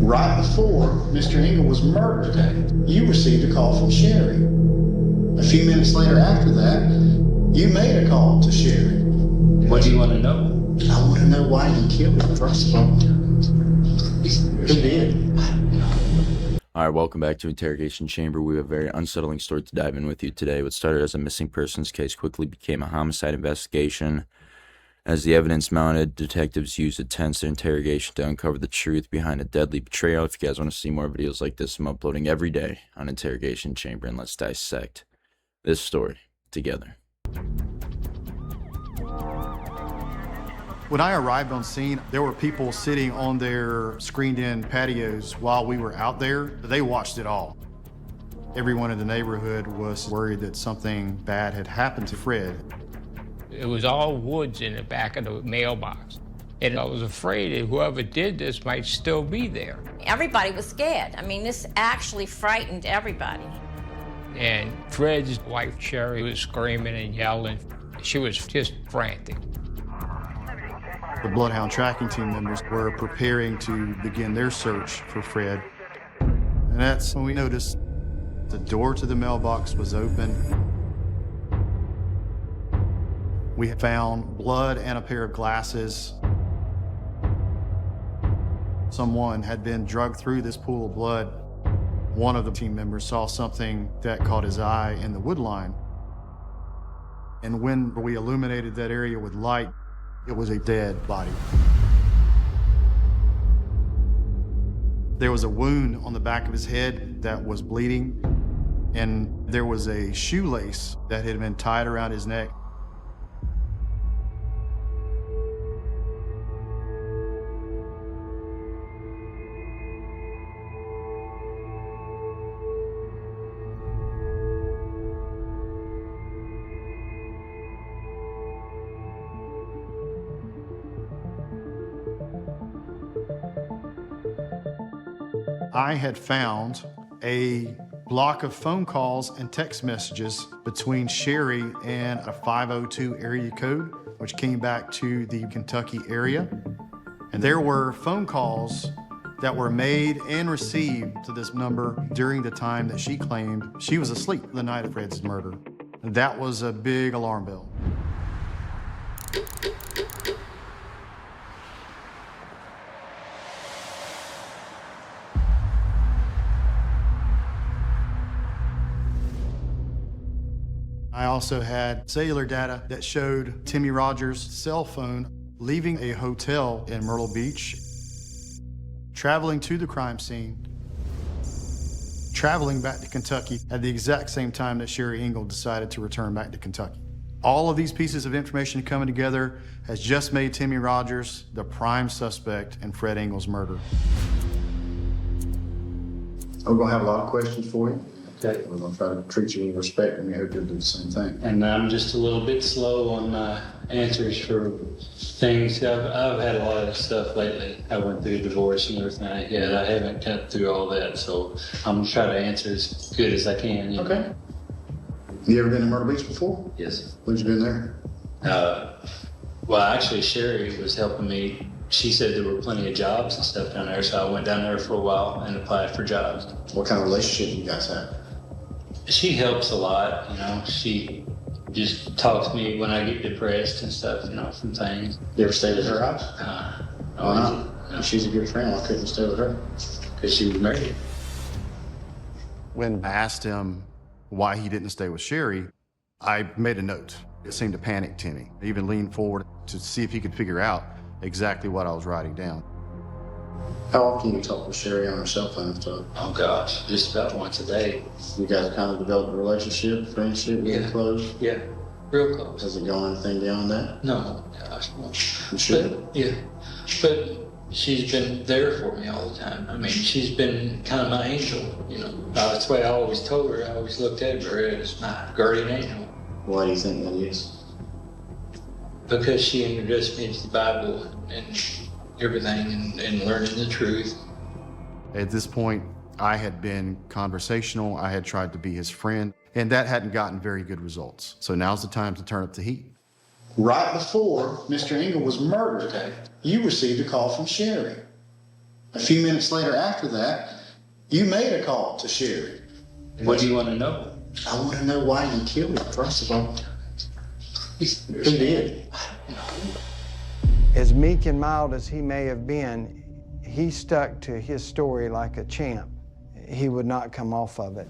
Right before Mr. Engel was murdered, you received a call from Sherry. A few minutes later after that, you made a call to Sherry. What do you want to know? I want to know why you killed him, first of all. Who did? All right, welcome back to Interrogation Chamber. We have a very unsettling story to dive in with you today. What started as a missing persons case quickly became a homicide investigation. As the evidence mounted, detectives used a tense interrogation to uncover the truth behind a deadly betrayal. If you guys want to see more videos like this, I'm uploading every day on Interrogation Chamber, and let's dissect this story together. When I arrived on scene, there were people sitting on their screened-in patios while we were out there. They watched it all. Everyone in the neighborhood was worried that something bad had happened to Fred. It was all woods in the back of the mailbox. And I was afraid that whoever did this might still be there. Everybody was scared. I mean, this actually frightened everybody. And Fred's wife, Sherry, was screaming and yelling. She was just frantic. The Bloodhound tracking team members were preparing to begin their search for Fred. And that's when we noticed the door to the mailbox was open. We found blood and a pair of glasses. Someone had been drugged through this pool of blood. One of the team members saw something that caught his eye in the wood line. And when we illuminated that area with light, it was a dead body. There was a wound on the back of his head that was bleeding, and there was a shoelace that had been tied around his neck. I had found a block of phone calls and text messages between Sherry and a 502 area code, which came back to the Kentucky area. And there were phone calls that were made and received to this number during the time that she claimed she was asleep the night of Fred's murder. And that was a big alarm bell. I also had cellular data that showed Timmy Rogers' cell phone leaving a hotel in Myrtle Beach, traveling to the crime scene, traveling back to Kentucky at the exact same time that Sherry Engel decided to return back to Kentucky. All of these pieces of information coming together has just made Timmy Rogers the prime suspect in Fred Engel's murder. We're going to have a lot of questions for you. Okay. We're going to try to treat you with respect, and we hope you'll do the same thing. And I'm just a little bit slow on my answers for things. I've had a lot of stuff lately. I went through a divorce and everything like that. I haven't got through all that, so I'm going to try to answer as good as I can. Okay. You ever been to Myrtle Beach before? Yes. When'd you been there? Well, actually, Sherry was helping me. She said there were plenty of jobs and stuff down there, so I went down there for a while and applied for jobs. What kind of relationship you guys have? She helps a lot, you know. She just talks to me when I get depressed and stuff, you know, from things. You ever stayed at her house? Why not? No. If she's a good friend, why couldn't you stay with her? Because she was married. When I asked him why he didn't stay with Sherry, I made a note. It seemed to panic Timmy. I even leaned forward to see if he could figure out exactly what I was writing down. How often you talk with Sherry on her cell phone and stuff? Oh gosh, just about once a day. You guys kind of developed a relationship, friendship, really close? Yeah, real close. Has it gone anything beyond that? No, gosh, no. You should. But, yeah, but she's been there for me all the time. I mean, she's been kind of my angel, you know. That's the way I always told her. I always looked at her as my guardian angel. Why do you think that is? Because she introduced me to the Bible and everything and learning the truth. At this point, I had been conversational. I had tried to be his friend, and that hadn't gotten very good results. So now's the time to turn up the heat. Right before Mr. Engel was murdered, you received a call from Sherry. A few minutes later after that, you made a call to Sherry. What do you want to know? I want to know why you killed her, first of all. Who did? As meek and mild as he may have been, he stuck to his story like a champ. He would not come off of it.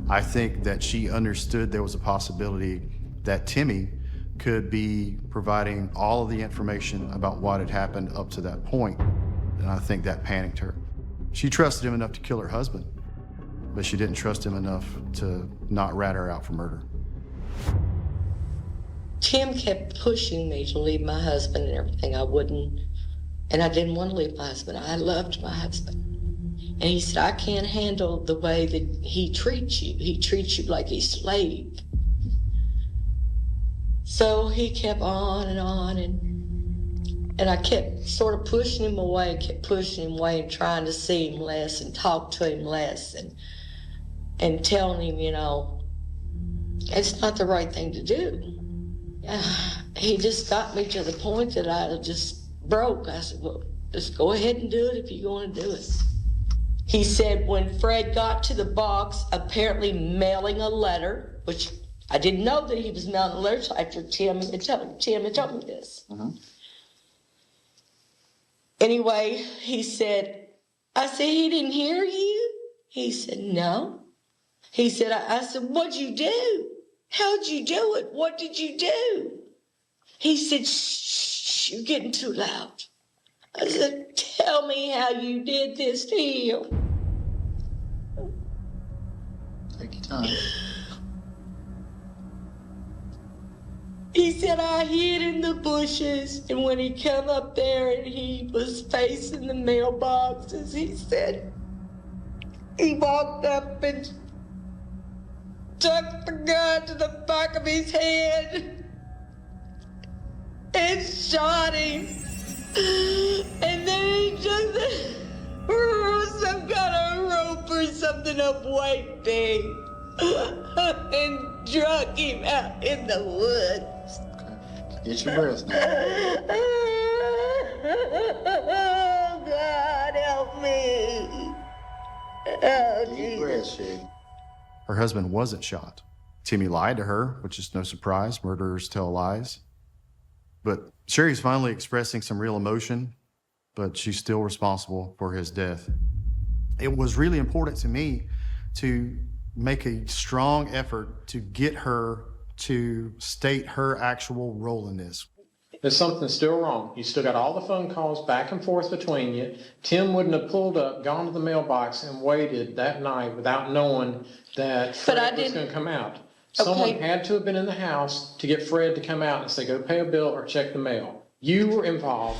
I think that she understood there was a possibility that Timmy could be providing all of the information about what had happened up to that point. And I think that panicked her. She trusted him enough to kill her husband, but she didn't trust him enough to not rat her out for murder. Tim kept pushing me to leave my husband and everything. I wouldn't, and I didn't want to leave my husband. I loved my husband. And he said, I can't handle the way that he treats you. He treats you like a slave. So he kept on, and I kept sort of pushing him away, and trying to see him less and talk to him less and telling him, you know, it's not the right thing to do. He just got me to the point that I just broke. I said, well, just go ahead and do it if you're going to do it. He said when Fred got to the box, apparently mailing a letter, which I didn't know that he was mailing a letter after Tim had told me this. Mm-hmm. Anyway, he said, I said, he didn't hear you? He said, no. He said, I said, what'd you do? How'd you do it? What did you do? He said, shh, you're getting too loud. I said, tell me how you did this to him. Take your time. He said, I hid in the bushes, and when he come up there and he was facing the mailboxes, he said, he walked up and stuck the gun to the back of his head and shot him. And then he just threw some kind of rope or something up way big and drug him out in the woods. Okay. Get your breath now. Oh, God, help me. Oh, Deep breath, Jesus. Sherry. Her husband wasn't shot. Timmy lied to her, which is no surprise. Murderers tell lies. But Sherry's finally expressing some real emotion, but she's still responsible for his death. It was really important to me to make a strong effort to get her to state her actual role in this. There's something still wrong. You still got all the phone calls back and forth between you. Tim wouldn't have pulled up, gone to the mailbox, and waited that night without knowing that Fred was going to come out. Someone had to have been in the house to get Fred to come out and say, go pay a bill or check the mail. You were involved.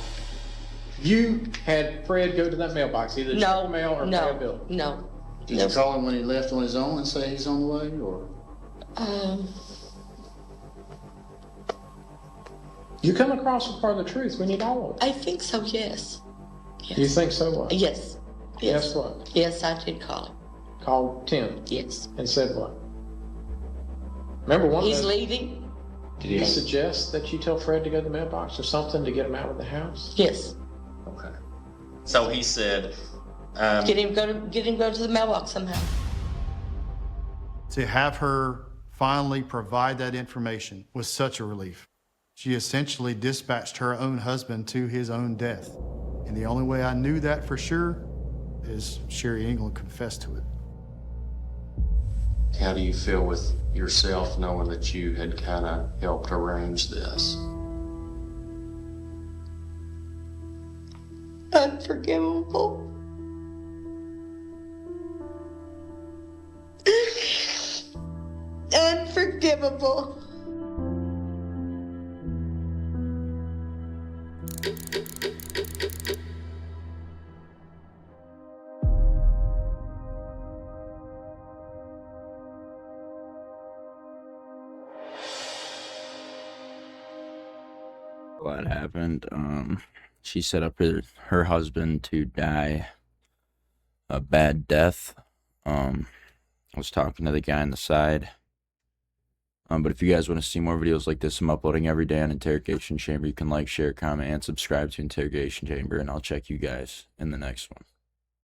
You had Fred go to that mailbox, either check the mail or pay a bill. No. Did you call him when he left on his own and say he's on the way, or? You come across with part of the truth. We need all of it. I think so, yes. You think so what? Yes. Guess what? Yes, I did call him. Called Tim Yes. and said what? Remember one He's day, leaving? did he suggest that you tell Fred to go to the mailbox or something to get him out of the house? Yes. Okay. So he said, Get him go to the mailbox somehow. To have her finally provide that information was such a relief. She essentially dispatched her own husband to his own death. And the only way I knew that for sure is Sherry England confessed to it. how do you feel with yourself knowing that you had kind of helped arrange this? Unforgivable. Unforgivable. What happened? She set up her husband to die a bad death. I was talking to the guy on the side. But if you guys want to see more videos like this, I'm uploading every day on Interrogation Chamber. You can like, share, comment, and subscribe to Interrogation Chamber, and I'll check you guys in the next one.